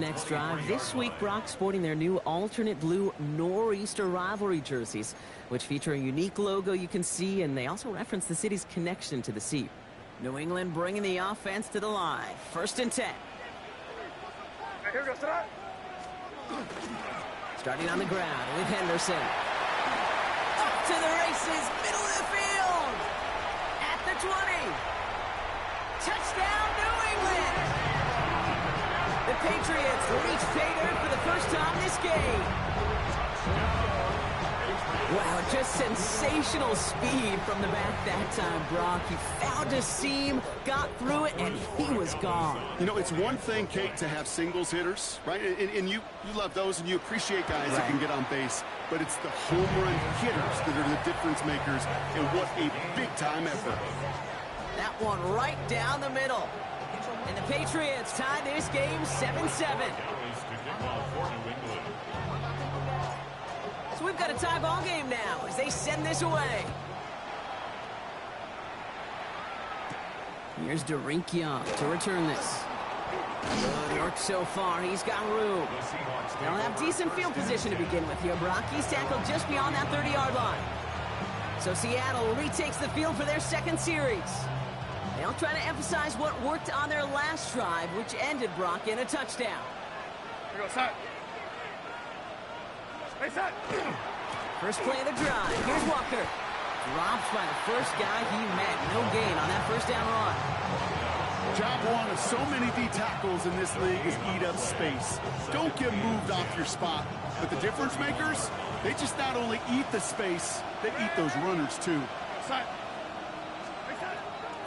next drive. This week, Brock sporting their new alternate blue nor'easter rivalry jerseys, which feature a unique logo you can see, and they also reference the city's connection to the sea. New England bringing the offense to the line. 1st and 10. Starting on the ground with Henderson. Up to the races, middle of the field. At the 20. Touchdown, New England. The Patriots reach pay dirt for the first time this game. Wow, just sensational speed from the back that time, Brock. He found a seam, got through it, and he was gone. You know, it's one thing, Kate, to have singles hitters, right? And you love those, and you appreciate guys that can get on base. But it's the home run hitters that are the difference makers, and what a big-time effort. That one right down the middle. And the Patriots tie this game 7-7. So we've got a tie ball game now as they send this away. Here's Derink Young to return this. Good work so far. He's got room. They'll have decent field position to begin with here, Brock. He's tackled just beyond that 30-yard line. So Seattle retakes the field for their second series. They'll try to emphasize what worked on their last drive, which ended, Brock, in a touchdown. Here goes, set. Hey, set. First play of the drive. Here's Walker. Drops by the first guy he met. No gain on that first down run. Job one of so many D tackles in this league is eat up space. Don't get moved off your spot. But the difference makers, they just not only eat the space, they eat those runners too. Set.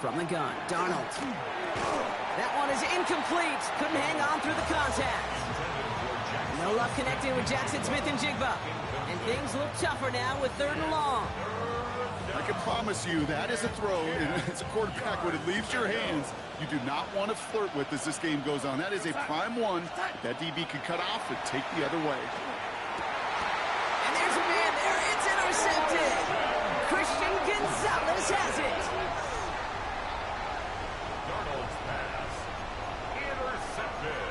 From the gun, Darnold. That one is incomplete. Couldn't hang on through the contact. No luck connecting with Jackson Smith and Jigba. And things look tougher now with 3rd and long. I can promise you that is a throw, and as a quarterback, when it leaves your hands, you do not want to flirt with as this game goes on. That is a prime one that DB can cut off and take the other way. And there's a man there. It's intercepted. Christian Gonzalez has it. Darnold's pass. Intercepted.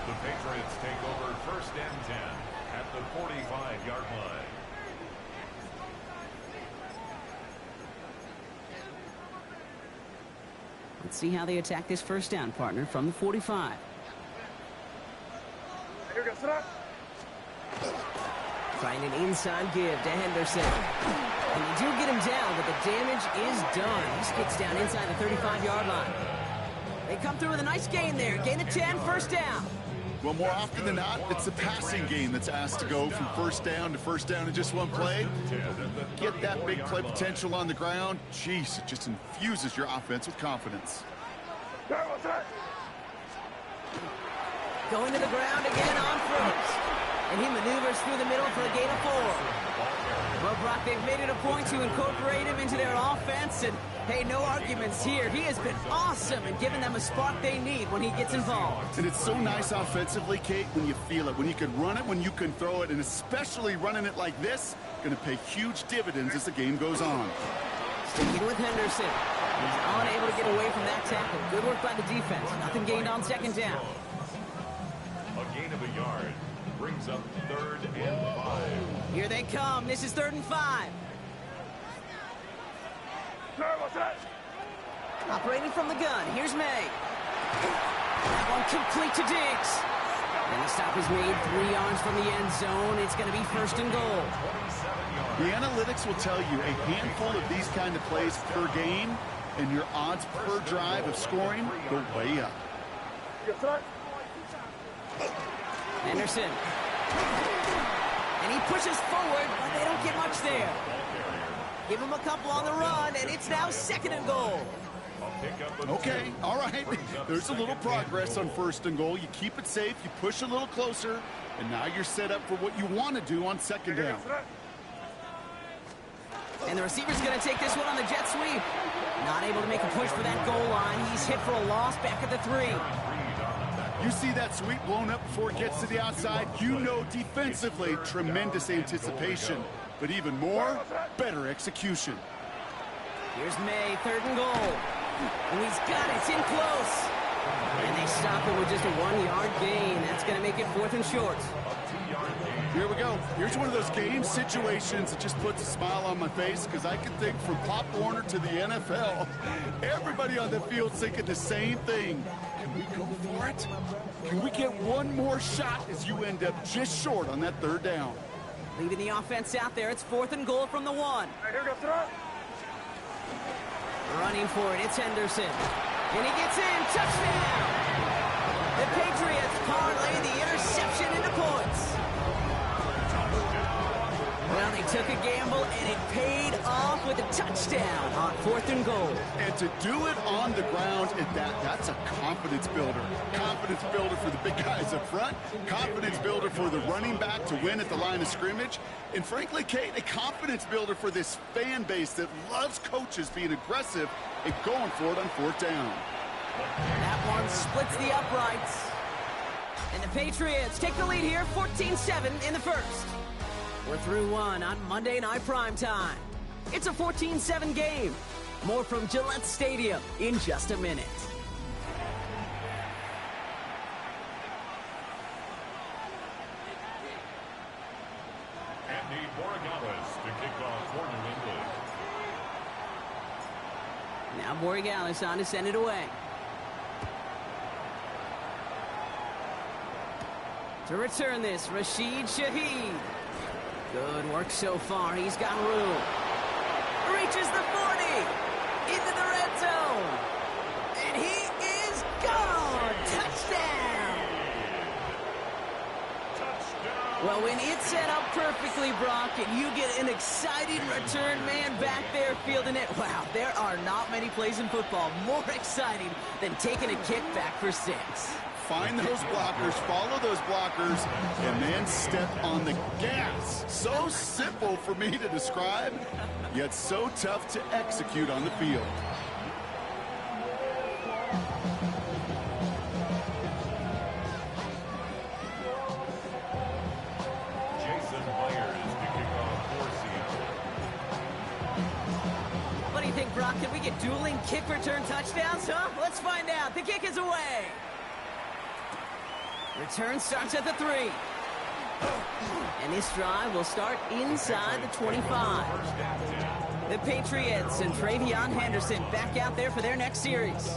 The Patriots take over 1st and 10 at the 45-yard line. Let's see how they attack this first down, partner, from the 45. Here goes, set up. Trying an inside give to Henderson. And they do get him down, but the damage is done. He skids down inside the 35-yard line. They come through with a nice gain there. Gain of 10, first down. Well, more often than not, it's the passing game that's asked to go from first down in just one play. Get that big play potential on the ground. Jeez, it just infuses your offense with confidence. Going to the ground again on first. And he maneuvers through the middle for a gain of 4. Well, Brock, they've made it a point to incorporate him into their offense, and hey, no arguments here. He has been awesome and giving them a spark they need when he gets involved. And it's so nice offensively, Kate, when you feel it, when you can run it, when you can throw it, and especially running it like this, going to pay huge dividends as the game goes on. Sticking with Henderson. He's unable to get away from that tackle. Good work by the defense. Nothing gained on 2nd down. A gain of a yard brings up 3rd and 5. Here they come. This is 3rd and 5. Operating from the gun. Here's May. That one complete to Diggs. And the stop is made 3 yards from the end zone. It's going to be 1st and goal. The analytics will tell you a handful of these kind of plays per game, and your odds per drive of scoring go way up. Henderson. And he pushes forward, but they don't get much there. Give him a couple on the run, and it's now 2nd and goal. Okay, all right. There's a little progress on 1st and goal. You keep it safe, you push a little closer, and now you're set up for what you want to do on 2nd down. And the receiver's going to take this one on the jet sweep. Not able to make a push for that goal line. He's hit for a loss back at the 3. You see that sweep blown up before it gets to the outside, you know defensively, tremendous anticipation. But even more, better execution. Here's May, 3rd and goal. And he's got it. It's in close. And they stop it with just a 1-yard gain. That's going to make it 4th and short. Here we go. Here's one of those game situations that just puts a smile on my face because I can think from Pop Warner to the NFL. Everybody on the field thinking the same thing. Can we go for it? Can we get one more shot as you end up just short on that 3rd down? Leaving the offense out there. It's 4th and goal from the 1. Here we go, Running for it, it's Henderson. And he gets in, touchdown! The Patriots parlay the interception into points. Well, they took a gamble, and it paid off with a touchdown on 4th and goal. And to do it on the ground at that's a confidence builder. Confidence builder for the big guys up front. Confidence builder for the running back to win at the line of scrimmage. And frankly, Kate, a confidence builder for this fan base that loves coaches being aggressive and going for it on 4th down. That one splits the uprights. And the Patriots take the lead here, 14-7 in the 1st. We're through 1 on Monday Night Primetime. It's a 14-7 game. More from Gillette Stadium in just a minute. Andy Borregales to kick off for New England. Now Borregales on to send it away. To return this, Rashid Shaheed. Good work so far. He's got room. Reaches the 40. Into the red zone. And he is gone. Touchdown. Well, when it's set up perfectly, Brock, and you get an exciting return man back there fielding it, wow, there are not many plays in football more exciting than taking a kick back for 6. Find those blockers, follow those blockers, and then step on the gas. So simple for me to describe, yet so tough to execute on the field. Jason Myers to kick off for Seattle. What do you think, Brock? Can we get dueling kick return touchdowns, huh? Let's find out. The kick is away. Return starts at the 3. And this drive will start inside the 25. The Patriots and Travion Henderson back out there for their next series.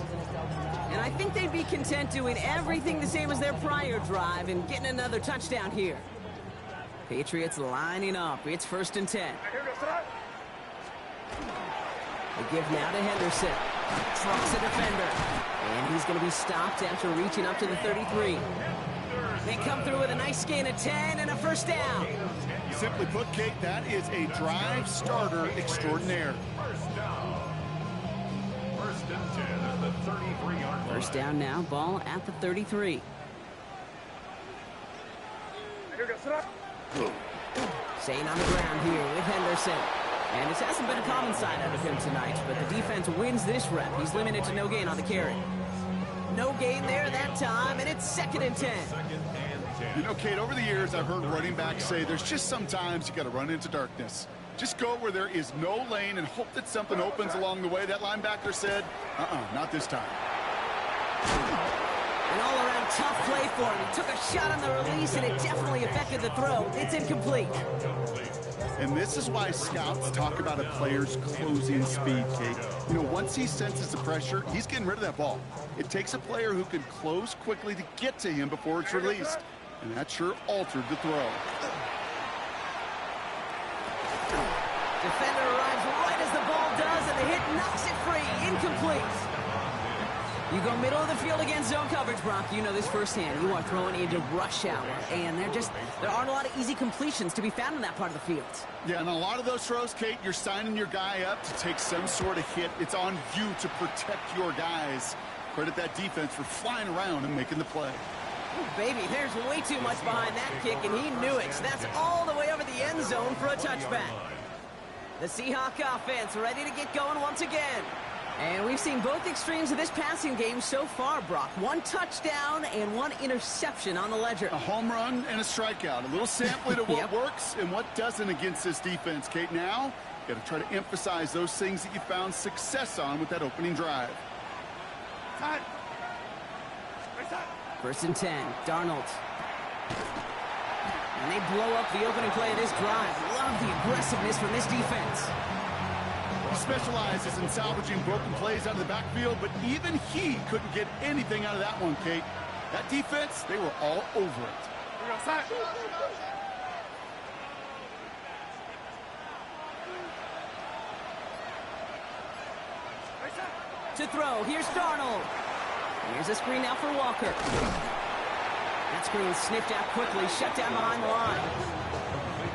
And I think they'd be content doing everything the same as their prior drive and getting another touchdown here. Patriots lining up. It's 1st and 10. They give now to Henderson. Trucks a defender. And he's going to be stopped after reaching up to the 33. They come through with a nice gain of 10 and a 1st down. Simply put, Kate, that is a drive starter extraordinaire. 1st and 10 at the 33-yard line. 1st down now, ball at the 33. Staying on the ground here with Henderson. And it hasn't been a common sight out of him tonight, but the defense wins this rep. He's limited to no gain on the carry. No gain there that time, and it's 2nd and 10. You know, Kate, over the years, I've heard running backs say there's just sometimes you got to run into darkness. Just go where there is no lane and hope that something opens along the way. That linebacker said, not this time. An all-around tough play for him. He took a shot on the release, and it definitely affected the throw. It's incomplete. And this is why scouts talk about a player's closing speed, Kate. You know, once he senses the pressure, he's getting rid of that ball. It takes a player who can close quickly to get to him before it's released. And that sure altered the throw. Defender arrives right as the ball does, and the hit knocks it free. Incomplete. You go middle of the field against zone coverage, Brock. You know this firsthand. You are throwing into rush hour, and there aren't a lot of easy completions to be found in that part of the field. Yeah, and a lot of those throws, Kate, you're signing your guy up to take some sort of hit. It's on you to protect your guys. Credit that defense for flying around and making the play. Ooh, baby, there's way too much behind that kick, and he knew it. So that's all the way over the end zone for a touchback. The Seahawk offense ready to get going once again. And we've seen both extremes of this passing game so far, Brock. 1 touchdown and 1 interception on the ledger. A home run and a strikeout. A little sampling of what works and what doesn't against this defense, Kate. Now, you got to try to emphasize those things that you found success on with that opening drive. First and 10, Darnold. And they blow up the opening play of this drive. Love the aggressiveness from this defense. He specializes in salvaging broken plays out of the backfield, but even he couldn't get anything out of that one, Kate. That defense, they were all over it. To throw, here's Darnold. Here's a screen now for Walker. That screen sniffed out quickly, shut down behind the line.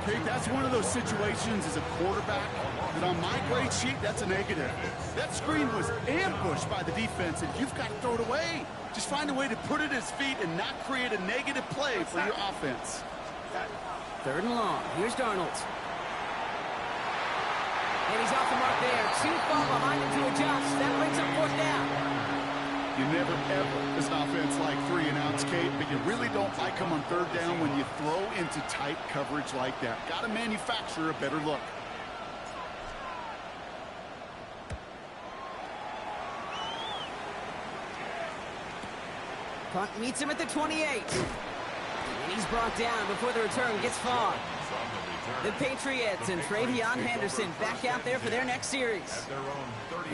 Kate, that's one of those situations as a quarterback that on my grade sheet, that's a negative. That screen was ambushed by the defense, and you've got to throw it away. Just find a way to put it at his feet and not create a negative play for your offense. Third and long. Here's Darnold. And he's off the mark there. Too far behind him to adjust. That brings up fourth down. You never, ever, as an offense, like 3 and outs, Kate, but you really don't like them on third down when you throw into tight coverage like that. Got to manufacture a better look. Punt meets him at the 28. And he's brought down before the return gets far. The Patriots and Travion Henderson back out there for their next series.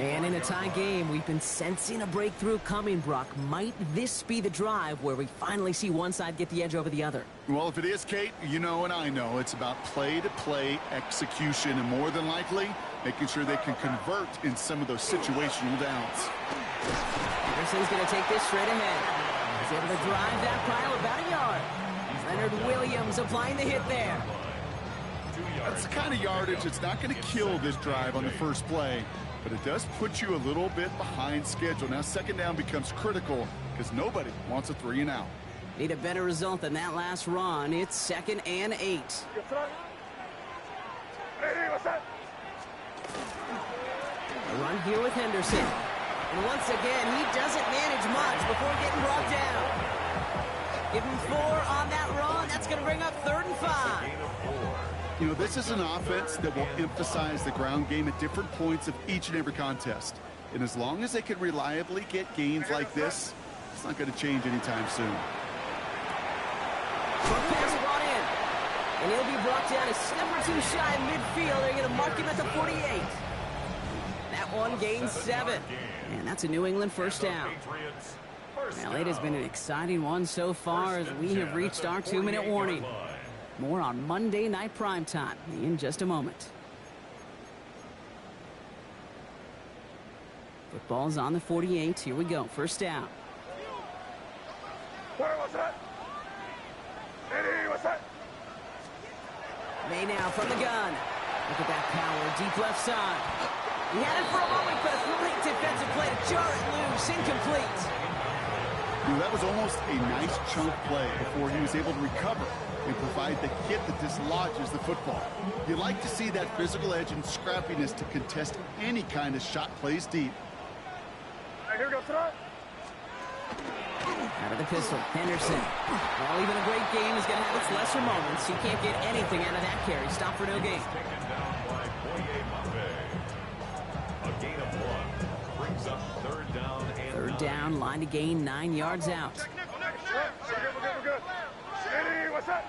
And in a tie game, we've been sensing a breakthrough coming, Brock. Might this be the drive where we finally see one side get the edge over the other? Well, if it is, Kate, you know and I know it's about play-to-play execution, and more than likely, making sure they can convert in some of those situational downs. Henderson's going to take this straight ahead. He's able to drive that pile about a yard. Leonard Williams applying the hit there. That's the kind of yardage that's not going to kill this drive on the first play, but it does put you a little bit behind schedule. Now second down becomes critical because nobody wants a 3 and out. Need a better result than that last run. It's 2nd and 8. A run here with Henderson. And once again, he doesn't manage much before getting brought down. Give him 4 on that run. That's going to bring up 3rd and 5. You know, this is an offense that will emphasize the ground game at different points of each and every contest. And as long as they can reliably get gains like this, it's not going to change anytime soon. Short pass brought in. And he'll be brought down a step or 2 shy of midfield. They're going to mark him at the 48. That one gains 7. And that's a New England first down. Well, it has been an exciting one so far as we have reached our 2-minute warning. More on Monday Night Primetime in just a moment. Football's on the 48. Here we go. First down. May now from the gun. Look at that power. Deep left side. He had it for a moment, but a great defensive play to jar it loose. Incomplete. That was almost a nice chunk play before he was able to recover and provide the hit that dislodges the football. You like to see that physical edge and scrappiness to contest any kind of shot plays deep. Here we go, throw. Out of the pistol, Henderson. Well, even a great game is going to have its lesser moments. He can't get anything out of that carry. Stop for no gain. A gain of 1 brings up 3rd down and 3rd down, line to gain 9 yards out. We're good. Eddie, what's up?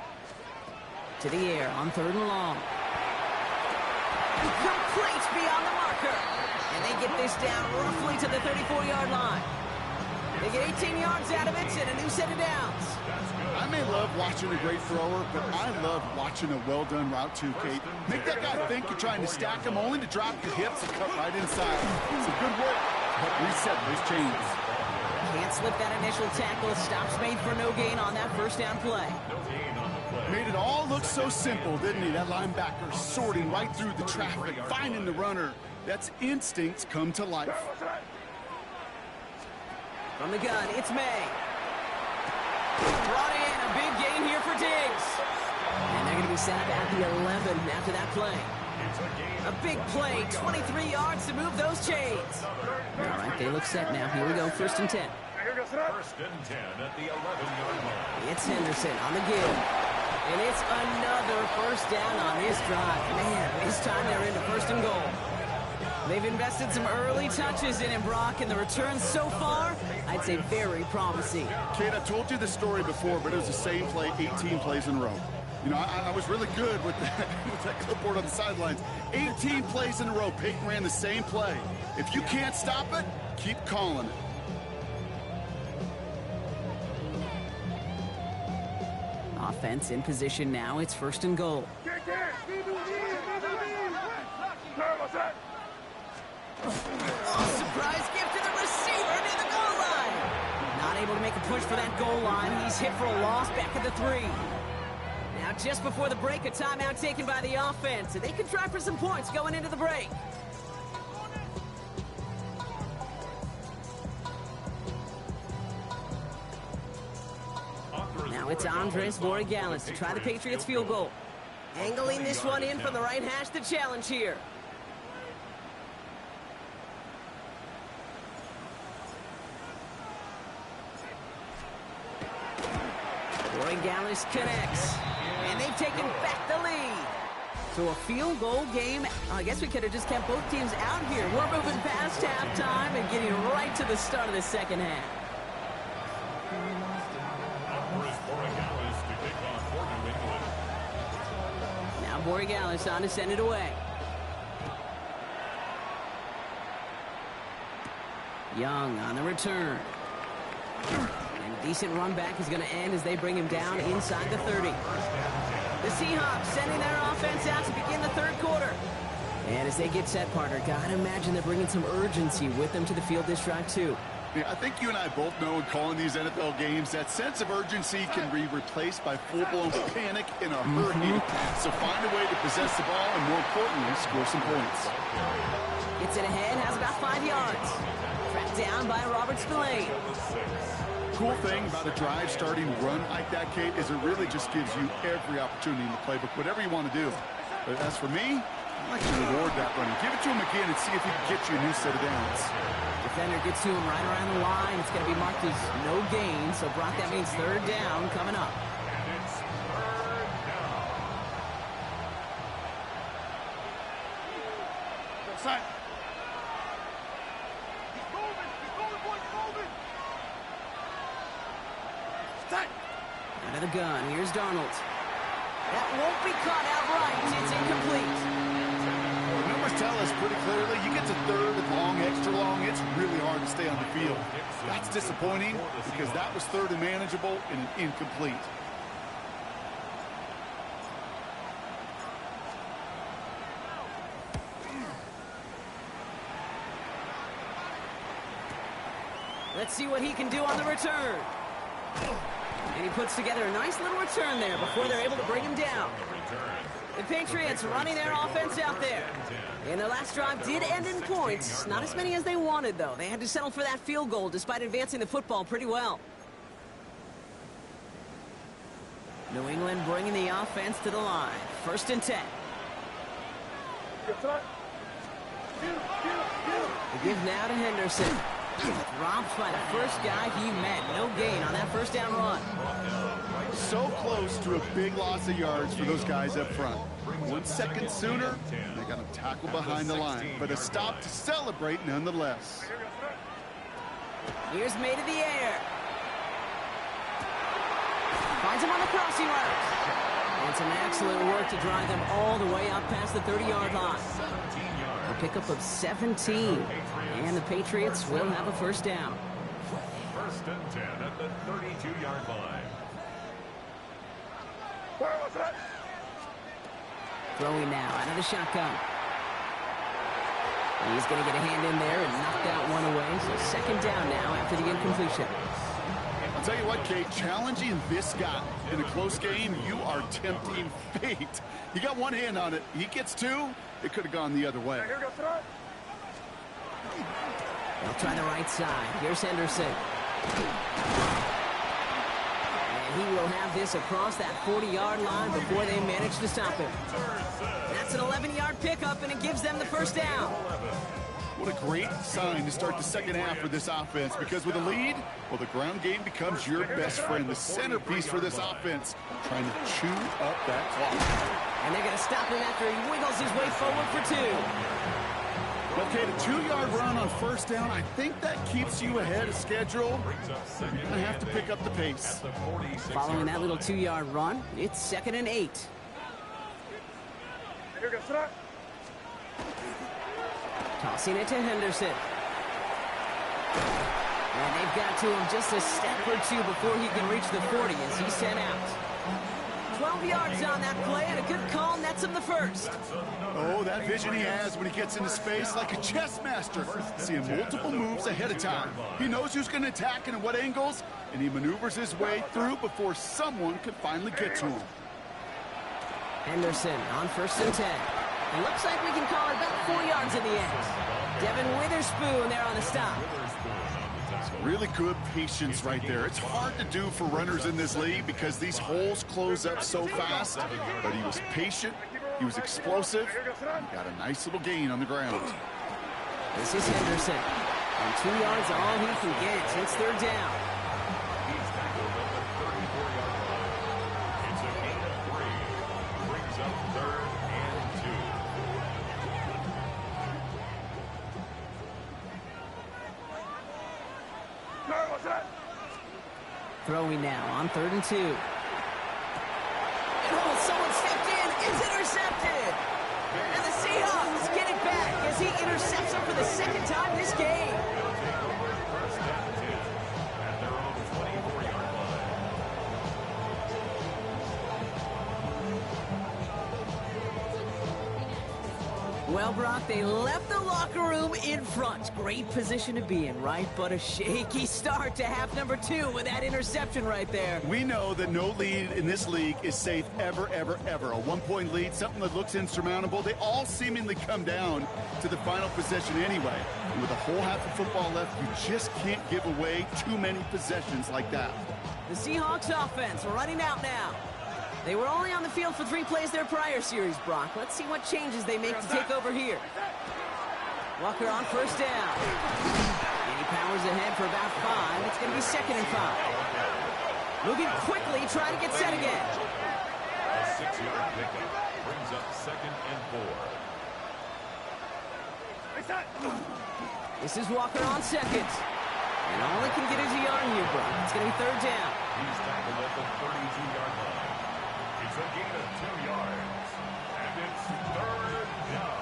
To the air on 3rd and long. Complete beyond the marker. And they get this down roughly to the 34-yard line. They get 18 yards out of it and a new set of downs. I may love watching a great thrower, but I love watching a well-done route too, Kate. Make that guy think you're trying to stack him only to drop the hips and cut right inside. It's a good work to help reset those chains. Can't slip that initial tackle. Stops made for no gain on that first down play. Made it all look so simple, didn't he? That linebacker sorting right through the traffic, finding the runner. That's instincts come to life. From the gun, it's May. Brought in, a big gain here for Diggs. And they're going to be set up at the 11 after that play. A big play, 23 yards to move those chains. All right, they look set now. Here we go, 1st and 10. 1st and 10 at the 11-yard line. It's Henderson on the give. And it's another first down on this drive. Man, this time they're into 1st and goal. They've invested some early touches in him, Brock, and the return so far, I I'd say very promising. Kate, I told you the story before, but it was the same play 18 plays in a row. You know, I was really good with that clipboard on the sidelines. 18 plays in a row, Peyton ran the same play. If you can't stop it, keep calling it. Offense in position now. It's 1st and goal. Surprise gift to the receiver near the goal line. Not able to make a push for that goal line. He's hit for a loss back at the 3. Now just before the break, a timeout taken by the offense. And they can try for some points going into the break. Now it's Andres Borregales to try the Patriots field goal. Angling this one in from the right hash, the challenge here. Borregales connects. And they've taken back the lead. So a field goal game. I guess we could have just kept both teams out here. We're moving past halftime and getting right to the start of the second half. Now Borregales on to send it away. Young on the return. And a decent run back is going to end as they bring him down inside the 30. The Seahawks sending their offense out to begin the 3rd quarter. And as they get set, partner, gotta imagine they're bringing some urgency with them to the field this drive too. Yeah, I think you and I both know in calling these NFL games that sense of urgency can be replaced by full-blown panic in a hurry. So find a way to possess the ball and, more importantly, score some points. Gets it ahead, has about 5 yards. Tracked down by Robert Spillane. Cool thing about a drive starting run like that, Kate, is it really just gives you every opportunity in the playbook, whatever you want to do. But as for me, I like to reward that run. Give it to him again and see if he can get you a new set of downs. Defender gets to him right around the line. It's going to be marked as no gain. So, Brock, that means 3rd down coming up. And it's 3rd down. Side. He's moving, boys, moving. Side. Out of the gun. Here's Darnold. That won't be caught outright. It's incomplete. The numbers tell us pretty clearly, you get to 3rd and long, extra long, it's really hard to stay on the field. That's disappointing because that was 3rd and manageable and an incomplete. Let's see what he can do on the return. And he puts together a nice little return there before they're able to bring him down. The Patriots running their offense out there. And their last drive did end in points. Not as many as they wanted, though. They had to settle for that field goal despite advancing the football pretty well. New England bringing the offense to the line. 1st and 10. The give now to Henderson. Dropped by the first guy he met. No gain on that 1st down run. So close to a big loss of yards for those guys up front. 1 second sooner, they got him tackled behind the line. But a stop to celebrate nonetheless. Here's made in the air. Finds him on the crossing route. And some excellent work to drive them all the way up past the 30-yard line. A pickup of 17. And the Patriots will have a 1st down. 1st and 10 at the 32-yard line. Throwing now out of the shotgun. He's going to get a hand in there and knock that one away. So 2nd down now after the incompletion. I'll tell you what, Kate, challenging this guy in a close game, you are tempting fate. You got one hand on it. He gets 2. It could have gone the other way. They'll try the right side. Here's Henderson. And he will have this across that 40-yard line before they manage to stop him. That's an 11-yard pickup, and it gives them the 1st down. What a great sign to start the second half for this offense, because with a lead, well, the ground game becomes your best friend, the centerpiece for this offense, trying to chew up that clock. And they're going to stop him after he wiggles his way forward for 2. Okay, the 2-yard run on first down, I think that keeps you ahead of schedule. You're going to have to pick up the pace. Following that little 2-yard run, it's 2nd and 8. Tossing it to Henderson. And they've got to him just a step or two before he can reach the 40 as he's sent out. 12 yards on that play, and a good call nets him the first. Oh, that vision he has when he gets into space like a chess master, seeing multiple moves ahead of time. He knows who's going to attack and at what angles, and he maneuvers his way through before someone can finally get to him. Henderson on 1st and 10. It looks like we can call it about 4 yards in the end. Devin Witherspoon there on the stop. Really good patience right there. It's hard to do for runners in this league because these holes close up so fast. But he was patient, he was explosive, he got a nice little gain on the ground. This is Henderson. And 2 yards all he can get. It's 3rd down. He's tackled at the 34-yard line. It's a gain of 3. Brings up 3rd and 2. Throwing now on 3rd and 2. Oh, someone stepped in. It's intercepted. And the Seahawks get it back as he intercepts him for the 2nd time this game. First and 10 at their own 24-yard line. Well, Brock, they left the locker room in front. Great position to be in, right? But a shaky start to half number 2 with that interception right there. We know that no lead in this league is safe ever, ever, ever. A 1-point lead, something that looks insurmountable. They all seemingly come down to the final possession anyway. And with a whole half of football left, you just can't give away too many possessions like that. The Seahawks offense running out now. They were only on the field for 3 plays their prior series, Brock. Let's see what changes they make to take over here. Walker on 1st down. And he powers ahead for about 5. It's going to be 2nd and 5. Moving quickly, trying to get set again. A 6-yard pickup brings up 2nd and 4. This is Walker on 2nd. And all he can get is a yard here, Brock. It's going to be 3rd down. He's tackled at the 32-yard line. It's a gain of 2 yards. And it's 3rd down.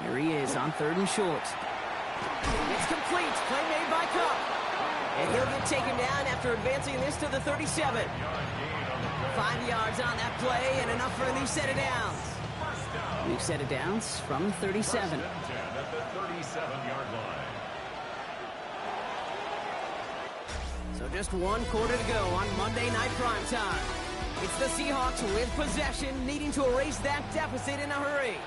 Here he is on 3rd and short. It's complete. Play made by Cup. And he'll get taken down after advancing this to the 37. 5 yards on that play and enough for a new set of downs. New set of downs from 37. 10 at the 37-yard line. So just 1 quarter to go on Monday Night Primetime. It's the Seahawks with possession, needing to erase that deficit in a hurry.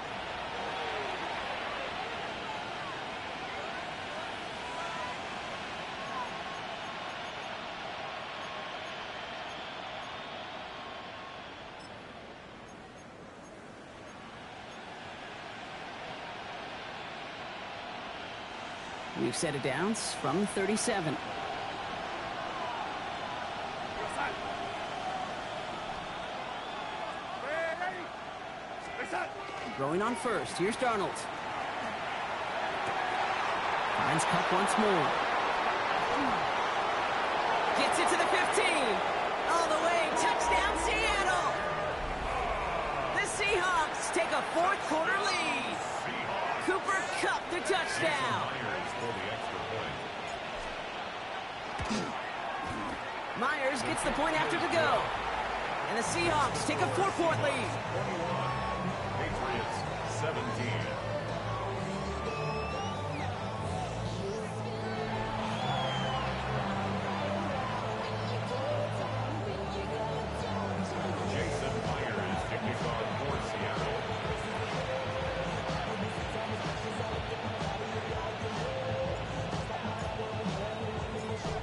We've set it downs from 37. Throwing on 1st. Here's Darnold. Finds Cup once more. Gets it to the 15. All the way. Touchdown, Seattle. The Seahawks take a 4th quarter lead. Cooper Kupp the touchdown. Myers gets the point after to go. And the Seahawks take a 4-point lead. 21. Patriots 17. Jason Myers to kick off for Seattle.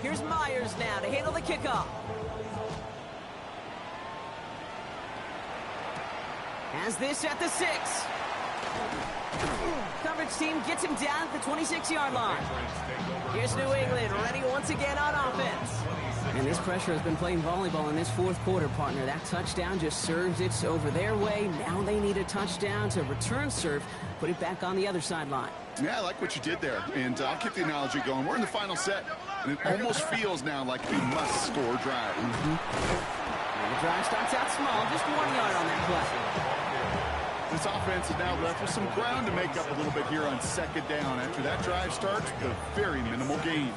Here's Myers now to handle the kickoff. Has this at the 6. Coverage team gets him down at the 26-yard line. Here's New England ready once again on offense. And this pressure has been playing volleyball in this fourth quarter, partner. That touchdown just serves it over their way. Now they need a touchdown to return serve, put it back on the other sideline. Yeah, I like what you did there. And I'll keep the analogy going. We're in the final set, and it almost feels now like a must-score drive. The drive starts out small, just 1 yard on that play. This offense is now left with some ground to make up a little bit here on second down. After that drive starts, a very minimal gain.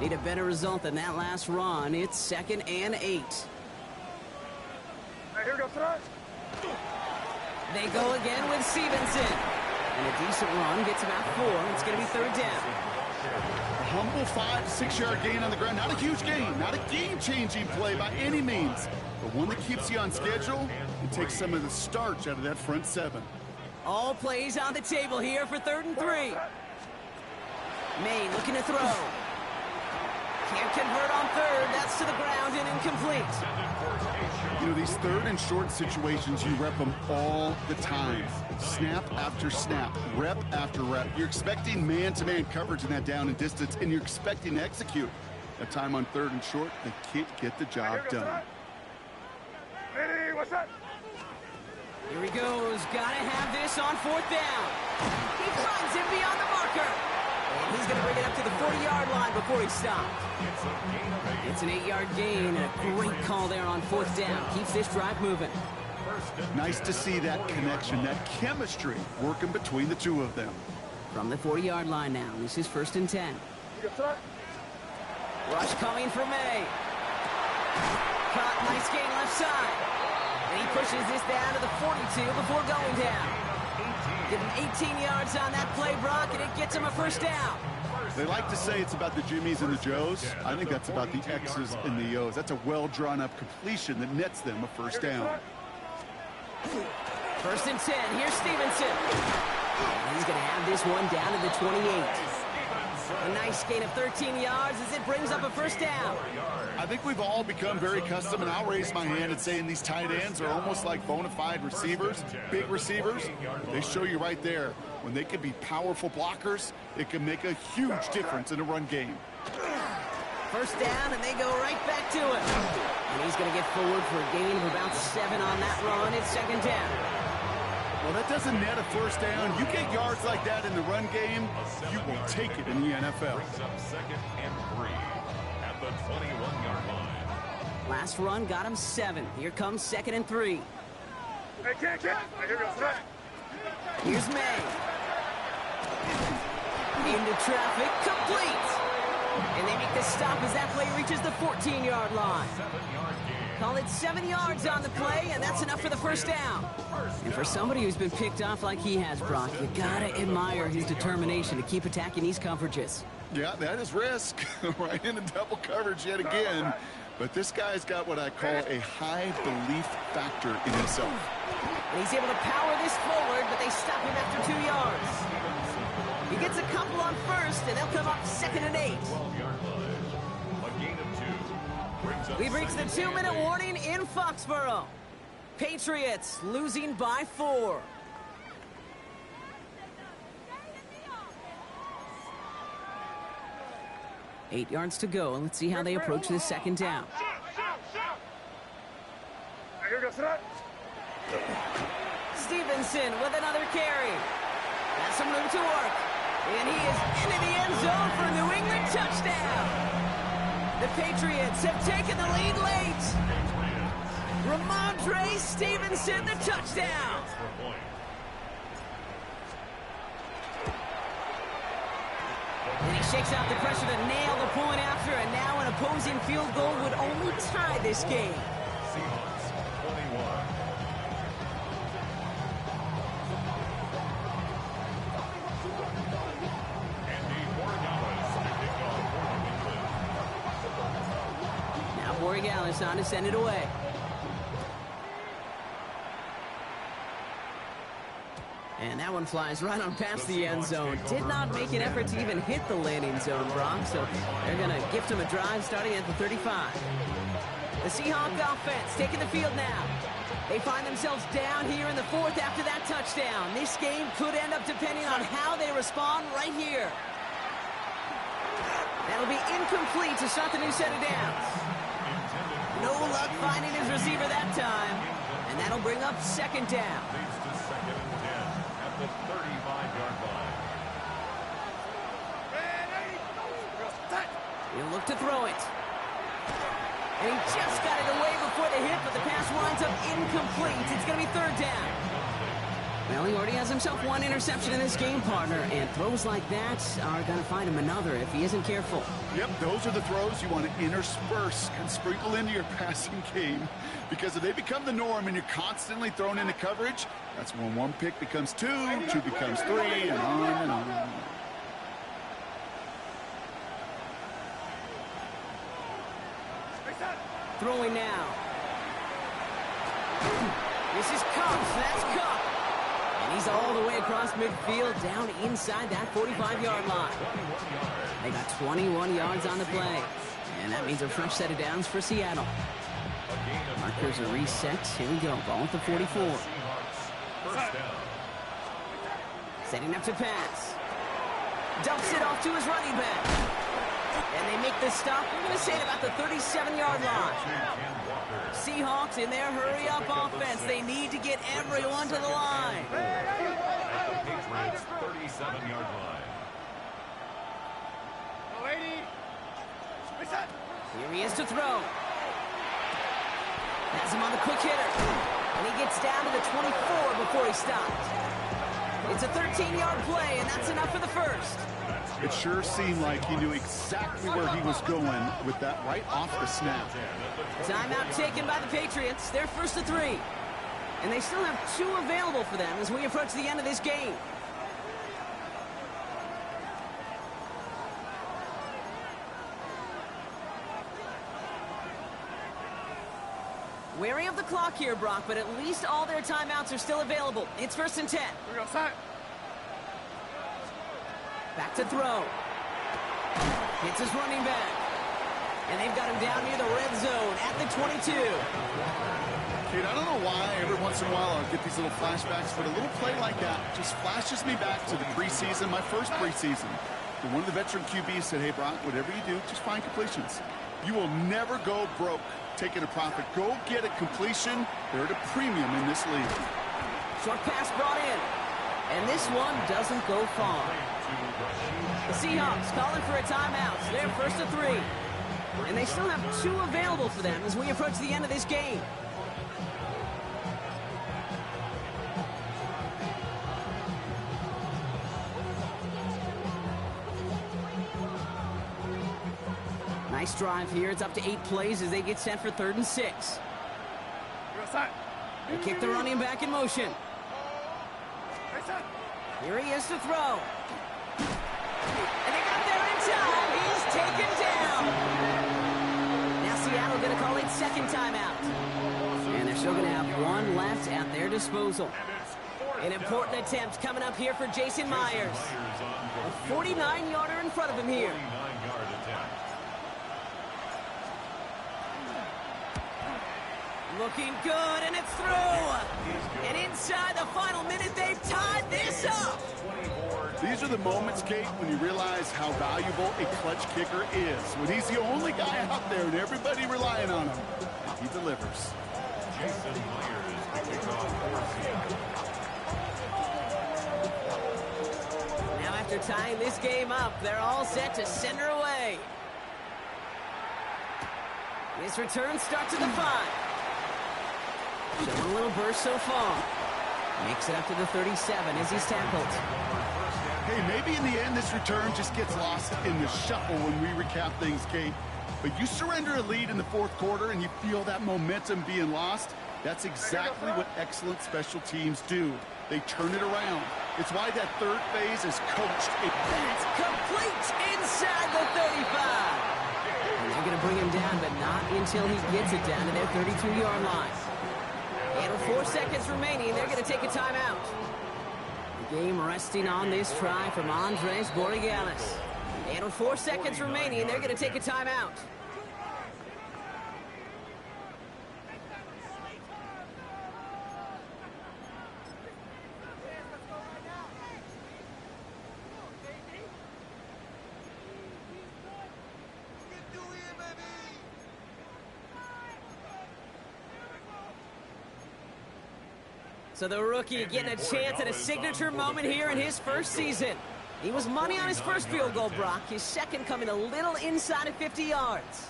Need a better result than that last run. It's 2nd and 8. Hey, here goes tonight. They go again with Stevenson. And a decent run gets about 4. It's going to be 3rd down. A humble 5 to 6 yard gain on the ground. Not a huge gain, not a game-changing play by any means, but one that keeps you on schedule and takes some of the starch out of that front 7. All plays on the table here for 3rd and 3. Maine looking to throw. Can't convert on 3rd. That's to the ground and incomplete. You know, these 3rd and short situations, you rep them all the time. Snap after snap, rep after rep. You're expecting man-to-man coverage in that down and distance, and you're expecting to execute. That time on 3rd and short, they can't get the job done. Hey, what's that? Here he goes. Gotta have this on 4th down. He finds him beyond the marker. And he's going to bring it up to the 40-yard line before he stopped. It's an 8-yard gain, and a great call there on 4th down. Keeps this drive moving. Nice to see that connection, that chemistry working between the two of them. From the 40-yard line now, this is 1st and 10. Rush coming for May. Caught, nice gain left side. And he pushes this down to the 42 before going down. Give him 18 yards on that play, Brock, and it gets him a 1st down. They like to say it's about the Jimmies and the Joes. I think that's about the X's and the O's. That's a well-drawn-up completion that nets them a 1st down. 1st and 10. Here's Stevenson. And he's going to have this one down to the 28. A nice gain of 13 yards as it brings up a 1st down. I think we've all become very accustomed, and I'll raise my hand and say these tight ends are almost like bona fide receivers, big receivers. They show you right there, when they can be powerful blockers, it can make a huge difference in a run game. 1st down, and they go right back to it. And he's going to get forward for a gain of about 7 on that run. It's 2nd down. Well, that doesn't net a 1st down. You get yards like that in the run game, you will take it in the NFL. 2nd and 3 at the 21-yard line. Last run got him 7. Here comes 2nd and 3. Hey, kid. Hey, here goes tonight. Here's May. Into traffic, complete. And they make the stop as that play reaches the 14-yard line. 7-yard gain. Call it 7 yards on the play, and that's enough for the 1st down. And for somebody who's been picked off like he has, Brock, you gotta admire his determination to keep attacking these coverages. Yeah, that is risk. Right into double coverage yet again. But this guy's got what I call a high belief factor in himself. And he's able to power this forward, but they stop him after 2 yards. He gets a couple on 1st, and they'll come up 2nd and 8. 12-yard line. A gain of 2. We've reached the 2-minute warning in Foxborough. Patriots losing by 4. Eight yards to go. Let's see how they approach this 2nd down. Hey, here goes tonight. Stevenson with another carry. Has some room to work. And he is into the end zone for a New England touchdown. The Patriots have taken the lead late. Ramondre Stevenson, the touchdown. And he shakes out the pressure to nail the point after, and now an opposing field goal would only tie this game. Seahawks 21. Borregales on to send it away. And that one flies right on past the end zone. Did not make an effort to even hit the landing zone, Brock, so they're going to gift him a drive starting at the 35. The Seahawks offense taking the field now. They They find themselves down here in the fourth after that touchdown. This game could end up depending on how they respond right here. That'll be incomplete to start the new set of downs. No luck finding his receiver that time. And that'll bring up second down. Leads to second and 10 at the 35-yard line. He'll look to throw it. And he just got it away before the hit, but the pass winds up incomplete. It's going to be third down. Well, he already has himself one interception in this game, partner, and throws like that are going to find him another if he isn't careful. Yep, those are the throws you want to intersperse and sprinkle into your passing game, because if they become the norm and you're constantly thrown into coverage, that's when one pick becomes two becomes three, and on and on. Throwing now. This is Cup. That's Cup. And he's all the way across midfield, down inside that 45-yard line. They got 21 yards on the play. And that means a fresh set of downs for Seattle. Markers are reset. Here we go. Ball at the 44. Setting up to pass. Dumps it off to his running back. And they make the stop, we're going to say, at about the 37-yard line. Seahawks in their hurry-up offense. They need to get everyone to the line. At the Patriots' 37-yard line. Here he is to throw. Has him on the quick hitter. And he gets down to the 24 before he stops. It's a 13-yard play, and that's enough for the first. It sure seemed like he knew exactly where he was going with that right off the snap. Timeout taken by the Patriots. They're first to 3. And they still have 2 available for them as we approach the end of this game. Wary of the clock here, Brock, but at least all their timeouts are still available. It's first and 10. Back to throw. Hits his running back. And they've got him down near the red zone at the 22. Kid, I don't know why every once in a while I'll get these little flashbacks, but a little play like that just flashes me back to the preseason, my first preseason. And one of the veteran QBs said, hey, Brock, whatever you do, just find completions. You will never go broke taking a profit. Go get a completion. They're at a premium in this league. Short pass brought in. And this one doesn't go far. The Seahawks calling for a timeout. They're first to 3. And they still have 2 available for them as we approach the end of this game. Nice drive here. It's up to 8 plays as they get set for 3rd and 6. They kick the running back in motion. Here he is to throw. And they got there in time. He's taken down. Now Seattle going to call it second timeout. And they're still going to have 1 left at their disposal. An important attempt coming up here for Jason Myers. A 49-yarder in front of him here. 49-yard attempt. Looking good, and it's through. And inside the final minute, they've tied this up. These are the moments, Kate, when you realize how valuable a clutch kicker is. When he's the only guy out there and everybody relying on him, he delivers. Jason Myers to kick off for Seattle. Now after tying this game up, they're all set to send her away. This return starts at the 5. Showing a little burst so far. Makes it up to the 37 as he's tackled. Hey, maybe in the end this return just gets lost in the shuffle when we recap things, Kate. But you surrender a lead in the 4th quarter and you feel that momentum being lost. That's exactly what excellent special teams do. They turn it around. It's why that 3rd phase is coached. That's complete inside the 35. And they're going to bring him down, but not until he gets it down to their 32-yard line. And with 4 seconds remaining, they're going to take a timeout. The game resting on this try from Andres Borregales. And with 4 seconds remaining, they're going to take a timeout. So the rookie getting a chance at a signature moment here in his first season. He was money on his first field goal, Brock. His second coming a little inside of 50 yards.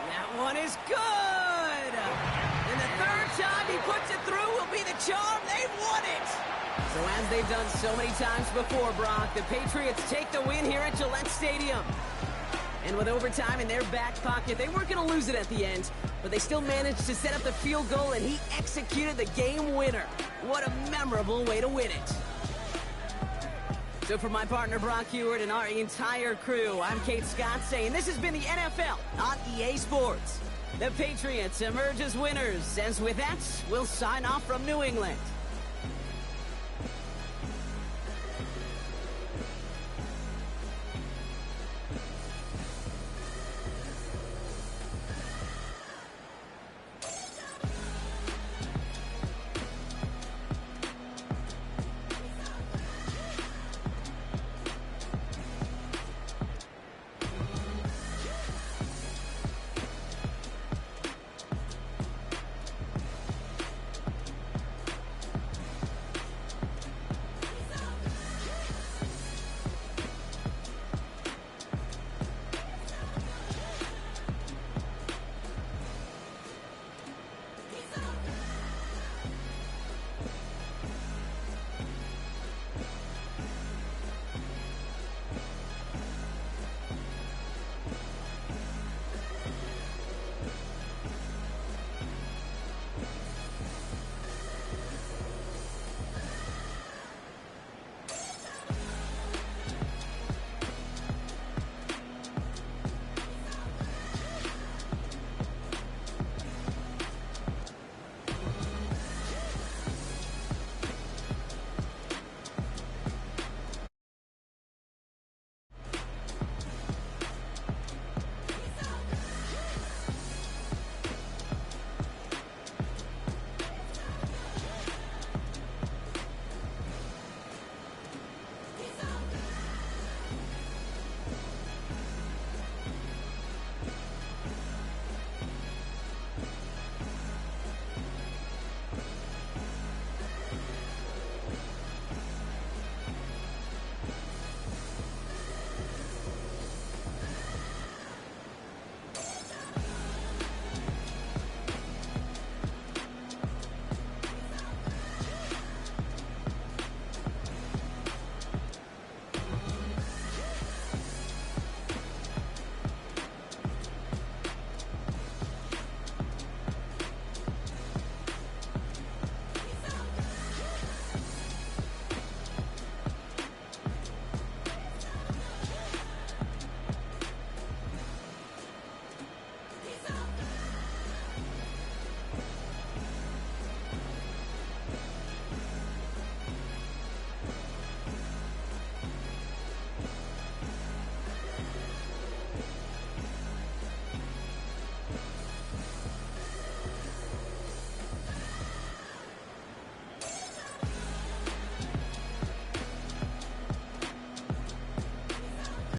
That one is good! And the third time he puts it through will be the charm. They've won it! So as they've done so many times before, Brock, the Patriots take the win here at Gillette Stadium. And with overtime in their back pocket, they weren't going to lose it at the end, but they still managed to set up the field goal, and he executed the game winner. What a memorable way to win it. So for my partner Brock Heward and our entire crew, I'm Kate Scott saying this has been the NFL on EA Sports. The Patriots emerge as winners, as with that, we'll sign off from New England.